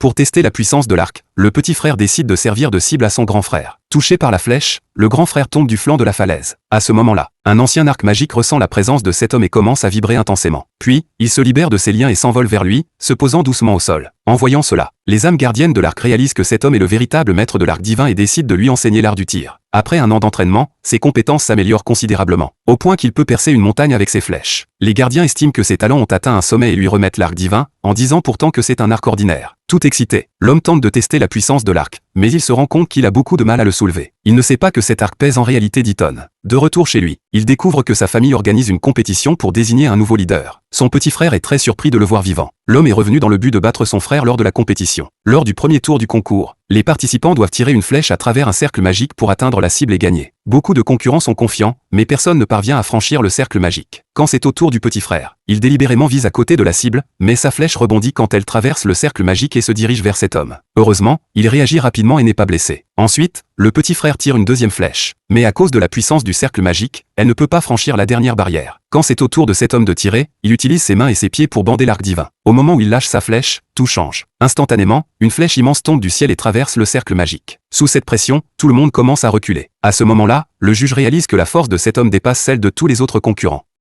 Pour tester la puissance de l'arc, le petit frère décide de servir de cible à son grand frère. Touché par la flèche, le grand frère tombe du flanc de la falaise. À ce moment-là, un ancien arc magique ressent la présence de cet homme et commence à vibrer intensément. Puis, il se libère de ses liens et s'envole vers lui, se posant doucement au sol. En voyant cela, les âmes gardiennes de l'arc réalisent que cet homme est le véritable maître de l'arc divin et décident de lui enseigner l'art du tir. Après un an d'entraînement, ses compétences s'améliorent considérablement, au point qu'il peut percer une montagne avec ses flèches. Les gardiens estiment que ses talents ont atteint un sommet et lui remettent l'arc divin, en disant pourtant que c'est un arc ordinaire. Tout excité, l'homme tente de tester la puissance de l'arc, mais il se rend compte qu'il a beaucoup de mal à le soulever. Il ne sait pas que cet arc pèse en réalité 10 tonnes. De retour chez lui, il découvre que sa famille organise une compétition pour désigner un nouveau leader. Son petit frère est très surpris de le voir vivant. L'homme est revenu dans le but de battre son frère lors de la compétition. Lors du premier tour du concours, les participants doivent tirer une flèche à travers un cercle magique pour atteindre la cible et gagner. Beaucoup de concurrents sont confiants, mais personne ne parvient à franchir le cercle magique. Quand c'est au tour du petit frère, il délibérément vise à côté de la cible, mais sa flèche rebondit quand elle traverse le cercle magique et se dirige vers cet homme. Heureusement, il réagit rapidement et n'est pas blessé. Ensuite, le petit frère tire une deuxième flèche. Mais à cause de la puissance du cercle magique, elle ne peut pas franchir la dernière barrière. Quand c'est au tour de cet homme de tirer, il utilise ses mains et ses pieds pour bander l'arc divin. Au moment où il lâche sa flèche, tout change. Instantanément, une flèche immense tombe du ciel et traverse le cercle magique. Sous cette pression, tout le monde commence à reculer. À ce moment-là, le juge réalise que la force de cet homme dépasse celle de tous les autres concurrents.